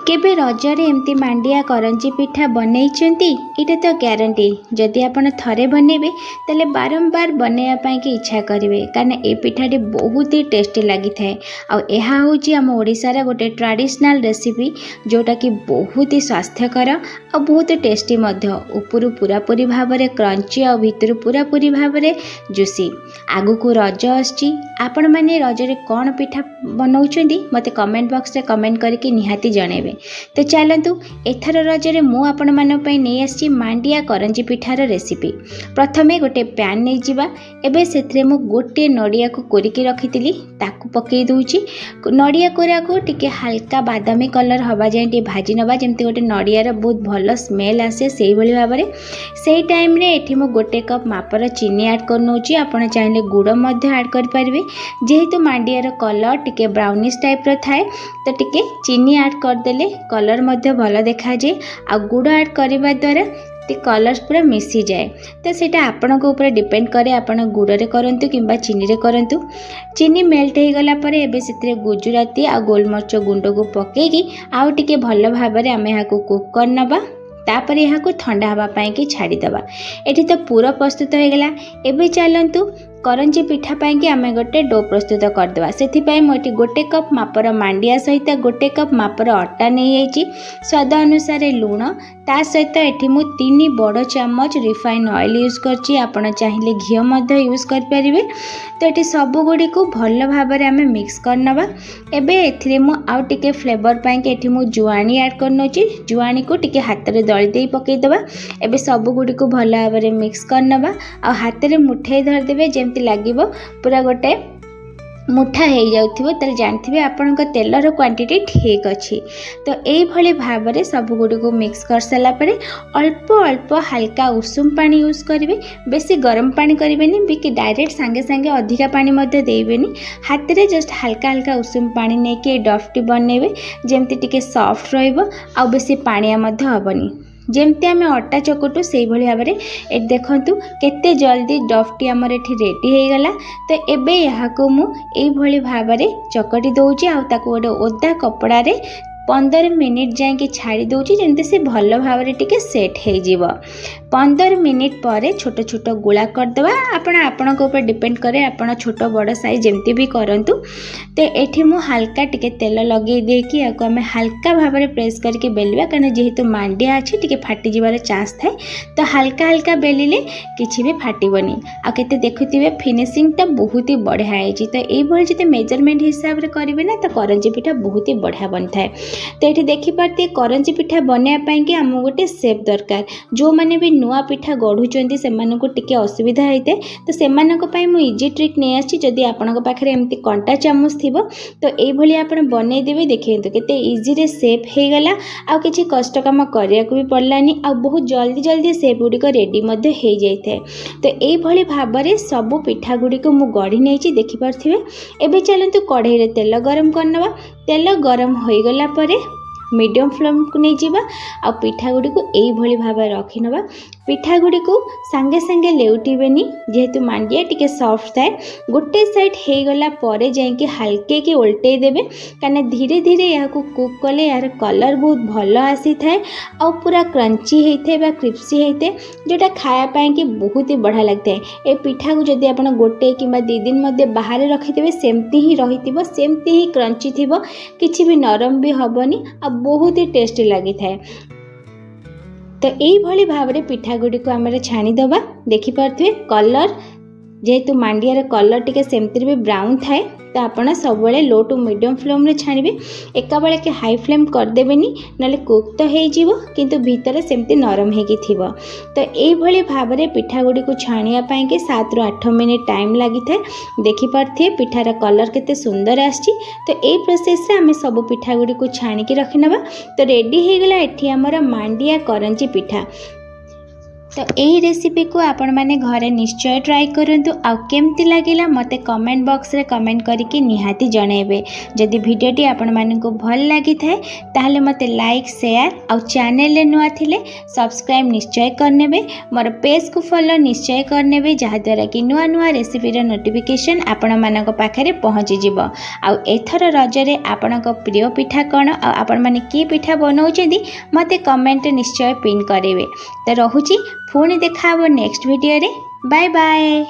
केबे रजरे एमती मांडिया करंजी पिठा बनईचंती? इटा तो ग्यारंटी जदि आपण थरे बनेबे तले बारंबार बनैया पाई की इच्छा करेंगे कारण ए पिठाटी बहुत ही टेस्टी लगी थाए। आ एहा होची आम ओडिशार गोटे ट्रेडिशनल रेसिपी जोटा कि बहुत ही स्वास्थ्यकर और बहुत टेस्टी मध्य उपरु पूरापूरी भाव में क्रंची और भितर पूरापूरी भाव में जुसी। आगु को रज आछि आपण माने रजरे कौन पिठा बनाउछंती मते कमेंट बॉक्स रे कमेंट करके निहाती जणेबे। तो चलतु एथर रजरे मु आपण मानो पई नै आछि मांडिया करंजी पिठार रेसिपी। प्रथमे गोटे पैन नै जिबा एबे सेथरे मु गोटे नडिया को कोरिकी रखितिली ताकू पकई दउची। नडिया कोरा को टिके हल्का बादामी कलर हवा जाय टे भाजी नबा जेमति गोटे नडियार बहुत भलो स्मेल आसे सेही भली भाबरे। सेही टाइम रे एठी मु गोटे कप मापर चीनी ऐड कर नउची। आपण चाहिले गुड़ मध्य ऐड कर परिबे जेहेतु मांडियार कलर टिके ब्राउनिश टाइप रो थाए तो टिके चीनी ऐड कर देले कलर मध्य भल देखा जाए। आ गुड़ ऐड करने द्वारा कलर्स पूरा मिसी जाए तो सेटा आपण को ऊपर डिपेंड करे आपण गुड़ रे करंतु किंबा चीनी रे करंतु। चीनी मेल्ट हो गला परे एबे सेतरे गुजराती आ गोलमरिच गुंड को पकेगी आउ टिके भल भाव में आम यहाँ कुक करनबा। तापर यहाँ को ठंडा हवा पाई की छाड़ी दबा। एठी तो पूरा प्रस्तुत हो गला। एबे चलंतु करंजी पिठा पाई कि आमे गोटे डो प्रस्तुत करदेवा। सेथिपाई मोटी गोटे कप मापर मांडिया सहित गोटे कप मापर अटा नहीं जाइए। स्वाद अनुसार लूण ता सहित एठी मु 3 बड़ चम्मच रिफाइन ऑयल यूज करची। आपण चाहिए घी मध्य यूज कर परिबे। तो ये सब गुड़ी को भल भाव में आम मिक्स करनबा। एबे एथिरे मु आउ टिके फ्लेवर पाई कि एठी मु जुआनी ऐड करनोची। जुआनी को टिके हाथ रे दଳି देई पकई देबा। एबे सब गुड़ी को भल भाव में मिक्स करनबा। आ हाथ रे मुठे धर देबे जेमति लागिबो पूरा गोटे मुठा हो जाउथिबो तले जानथिबे आपनका तेलर क्वांटिटी ठीक अच्छी। तो यही भली भाव में सब गुड़ी को मिक्स कर सारा पर अल्प अल्प हल्का उषुम पानी यूज करेंगे। बेसी गरम पानी करेंगे भी कि डायरेक्ट सांगे सांगे अधिका पानी मध्य देबेनी। हाथ रे जस्ट हल्का हल्का उषुम पानी नहीं कि डफटी बनइबे जेमति टिके सॉफ्ट रहइबो आ बेसी पानिया मध्य हबनी। जेमती आम अटा चकुटू से भाव में देखु केते जल्दी डफटी आमर एठी रेडी हो गला। तो एबे यहाँ को मु एई भाव में चकटी दौची आ ताको गोटे ओदा कपड़ा रे 15 मिनिट जाए छाड़ी दौची जमती से भल भाव में टिके सेट हो जीव। 15 मिनिट पर छोट छोट गुला करदे आपण ऊपर डिपेंड करे आपण छोट बड़ साइज जमती भी करंतु। तो एठी मु हल्का टिके तेल लगे देकी आको आमे हल्का भाव में प्रेस करके बेलिया कारण जेहेतु मांडिया अच्छी टिके फाटी जीवार चांस थाए। तो हल्का हल्का बेलिले किछि भी फाटिबनी। आ केते देखुथिबे फिनिशिंग ता बहुत ही बढ़िया है। तो एई भल जते मेजरमेंट हिसाब रे करिवे ना तो करंजी पिठा बहुत ही बढ़िया बनथाए। तो ये देखिपारती करंजी पिठा बनवाई कि आम गोटे सेप दरकार। जो मैंने भी नुआ पिठा गढ़ुंट से टिके असुविधा होता है तो से इजी ट्रिक नहीं आसी। जदि आपण पाखे एमती कंटा चामच थी तो ये आप बनईदेवे देखिए केते इजी रे सेप हो गला। आ किसी कष्ट कम करने को भी पड़लानी आ बहुत जल्दी जल्दी सेप गुड़िक रेडी हो जाए। तो ये भाव में सबू पिठा गुड़िक मु गढ़ी नहीं देखिपारे। एबे चलतु कढ़ई रे तेल गरम करनवा। तेल गरम हो गला परे मीडियम फ्लेम को नहीं जावा आ पिठा गुड़ी को यही भली भाव रखी नवा। पिठा गुड़ी को सांगे सांगे लेउटिबेनी जेहेतु मांडिया टिके सॉफ्ट थाए। गोटे साइड हो गला परे जाइए हल्के की उल्टे देबे कारण धीरे धीरे यहाँ को कुक कले यार कलर बहुत भल आसी थाए आ पूरा क्रंची होता है क्रिस्पी होता है जोटा खायापाई कि बहुत ही बढ़िया लगता है। ये पिठा को जदि आप गोटे कि 2 दिन मध्य बाहर रखिदेवे सेमती ही रही सेमती ही क्रंची थी किसी भी नरम भी हेनी आ बहुत ही टेस्टी लगी थाए। तो यही भली भाव में पिठा गुड़ी को आम छाणीदबा। देखिपे कलर जेहेतु मांडियार कलर टिके सेमती भी ब्राउन थाए तो आपड़ सब लो टू मीडियम फ्लेम रे छाणीबे। एका बेले के हाई फ्लेम करदेवेनी नले कुक तो हो किंतु भीतर सेमती नरम होगी थिबो। तो यही भाव में पिठा गुड़ी को छाणिया पाई के 7 ରୁ 8 मिनिट टाइम लगी थाए। देखिपारे पिठार कलर केते सुंदर आछि। तो यही प्रोसेस रे आमे सब पिठा गुड़ी को छाणिकी रखिनबा। तो रेडी हो गला एठी हमर मांडिया करंजी पिठा। तो यही रेसिपी को आपण मैंने घरे निश्चय ट्राई करंतु आउ केमती लागिला मते कमेंट बॉक्स रे कमेंट करके निहाती जणेबे। जदि वीडियोटी आपण मानकु भल लागि थाए ताहले मते लाइक शेयर आउ चैनल ले नुआ थिले सब्सक्राइब निश्चय करनेबे। मोर पेज को फॉलो निश्चय करनेबे जहा द्वारा कि नुआ नुआ रेसिपी रो नोटिफिकेशन आपण मानक पाखरे पहुंची जिवो। आउ एथर रजरे आपणक प्रिय पिठा कोन आ आपण माने की पिठा बनाउछेंदी मते कमेंट निश्चय पिन करेबे। तो रहुची पुणी देखा नेक्स्ट वीडियो रे। Bye bye.